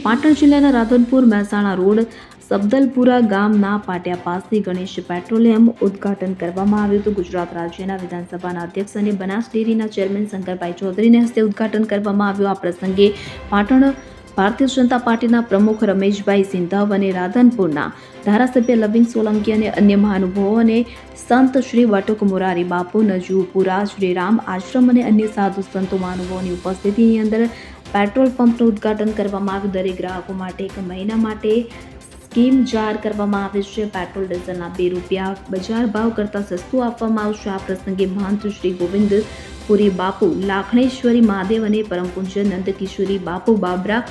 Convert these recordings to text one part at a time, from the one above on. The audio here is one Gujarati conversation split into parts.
પાટણ જિલ્લાના રાધનપુર મહેસાણા રોડ સબદલપુરા ગામના પાટિયા પાસે ગણેશ પેટ્રોલિયમ ઉદ્ઘાટન કરવામાં આવ્યું હતું. ગુજરાત રાજ્યના વિધાનસભાના અધ્યક્ષ અને બનાસ ડેરીના ચેરમેન શંકરભાઈ ચૌધરીના હસ્તે ઉદ્ઘાટન કરવામાં આવ્યું. આ પ્રસંગે પાટણ ભારતીય જનતા પાર્ટીના પ્રમુખ રમેશભાઈ સિંધવ અને રાધનપુરના ધારાસભ્ય લવિંગ સોલંકી અને અન્ય મહાનુભાવો અને સંત શ્રી વટુક મોરારી બાપુ નજુપુરા શ્રી રામ આશ્રમ અને અન્ય સાધુ સંતો મહાનુભાવોની ઉપસ્થિતિની અંદર પેટ્રોલ પંપનું ઉદ્ઘાટન કરવામાં આવ્યું. દરેક ગ્રાહકો માટે 1 મહિના માટે સ્કીમ જાહેર કરવામાં આવે છે. પેટ્રોલ ડીઝલના ₹2 બજાર ભાવ કરતાં સસ્તું આપવામાં આવશે. આ પ્રસંગે મહંત શ્રી ગોવિંદ પુરી બાપુ લાખણેશ્વરી મહાદેવ અને પરમ પૂજ્ય નંદકિશોરી બાપુ બાબરા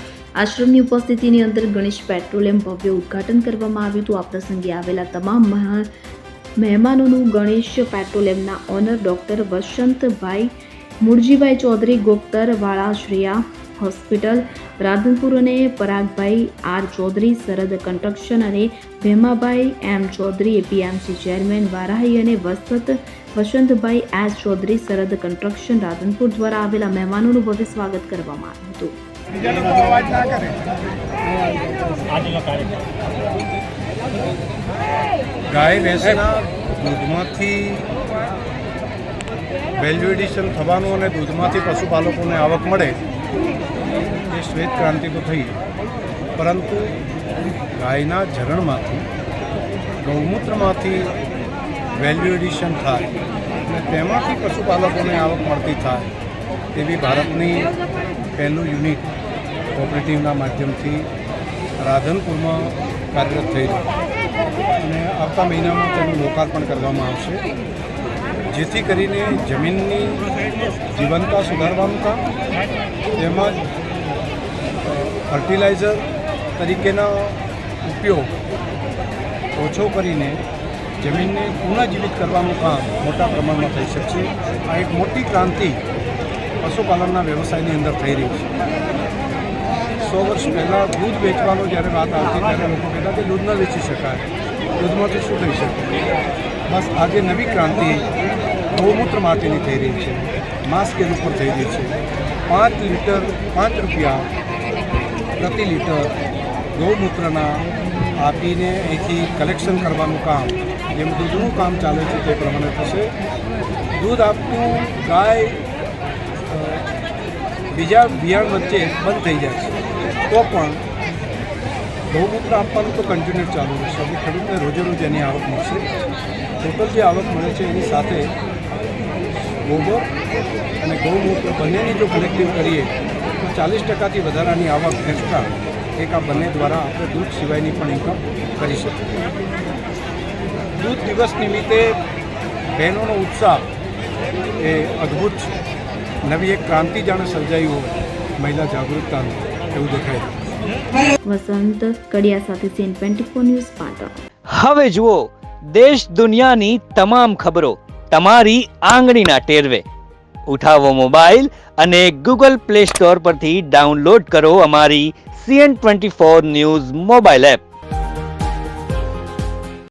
આશ્રમની ઉપસ્થિતિની અંદર ગણેશ પેટ્રોલિયમ ભવ્ય ઉદ્ઘાટન કરવામાં આવ્યું હતું. આ પ્રસંગે આવેલા તમામ મહેમાનોનું ગણેશ પેટ્રોલિયમના ઓનર ડોક્ટર વસંતભાઈ મુળજીભાઈ ચૌધરી ગોપતરવાળા શ્રેયા હોસ્પિટલ રાધનપુર અને પરાગભાઈ આર ચૌધરી સરહદ કન્સ્ટ્રક્શન અને Bhemabhai M Chaudhary APMC chairman Varahi અને વસંતભાઈ એસ ચૌધરી સરહદ કન્સ્ટ્રક્શન રાધનપુર દ્વારા આવેલા મહેમાનોનું ભવ્ય સ્વાગત કરવામાં આવ્યું હતું. ગાય ભેંસના દૂધમાંથી વેલ્યુ એડિશન થવાનું અને દૂધમાંથી પશુપાલકોને આવક મળે એ શ્વેત ક્રાંતિ તો થઈ, પરંતુ ગાયના ઝરણમાંથી ગૌમૂત્રમાંથી વેલ્યુ એડિશન થાય અને તેમાંથી પશુપાલકોને આવક મળતી થાય તેવી ભારતની પહેલું યુનિટ કોઓપરેટિવના માધ્યમથી રાધનપુરમાં કાર્યરત થઈ રહ્યું અને આવતા મહિનામાં તેનું લોકાર્પણ કરવામાં આવશે, જેથી કરીને જમીનની જીવંતતા સુધારવાનું કામ તેમજ ફર્ટિલાઇઝર તરીકેનો ઉપયોગ ઓછો કરીને જમીનને પુનઃજીવિત કરવાનું કામ મોટા પ્રમાણમાં થઈ શકશે. આ એક મોટી ક્રાંતિ પશુપાલનના વ્યવસાયની અંદર થઈ રહી છે. 100 વર્ષ પહેલાં દૂધ વેચવાનો જ્યારે વાત આવતી ત્યારે લોકો કહેતા કે દૂધ ન વેચી શકાય, દૂધમાંથી શું થઈ શકે. બસ આજે નવી ક્રાંતિ ગૌમૂત્ર માટેની થઈ રહી છે, માસ સ્કેલ ઉપર થઈ રહી છે. 5 રૂપિયા પ્રતિ લીટર ગૌમૂત્રના આપીને અહીંથી કલેક્શન કરવાનું કામ, જેમ દૂધનું કામ ચાલે છે તે પ્રમાણે થશે. દૂધ આપતું ગાય બીજા બિયાણ વચ્ચે બંધ થઈ જાય છે તો પણ ગૌમૂત્ર આપવાનું તો કન્ટિન્યુ ચાલુ રહેશે. એટલે ખેડૂતને રોજે રોજ એની આવક મળશે. ટોટલ જે આવક મળે છે એની સાથે ગોબર અને ગૌમૂત્ર બંનેની જો કલેક્ટિવ કરીએ તો 40%થી વધારાની આવક એક્સ્ટ્રા એક આ બંને દ્વારા આપણે દૂધ સિવાયની પણ ઇન્કમ કરી શકીએ. દૂધ દિવસ નિમિત્તે બહેનોનો ઉત્સાહ એ અદ્ભુત છે. નવી એક ક્રાંતિ જાણે સર્જાઈ હોય મહિલા જાગૃતતાનું એવું દેખાય છે. વસંત કડિયા સાથે સીન 24 ન્યૂઝ પાટણ. હવે જુઓ દેશ દુનિયાની તમામ ખબરો તમારી આંગળીના ટેરવે. ઉઠાવો મોબાઈલ અને ગૂગલ પ્લે સ્ટોર પરથી ડાઉનલોડ કરો અમારી CN24 ન્યૂઝ મોબાઈલ એપ.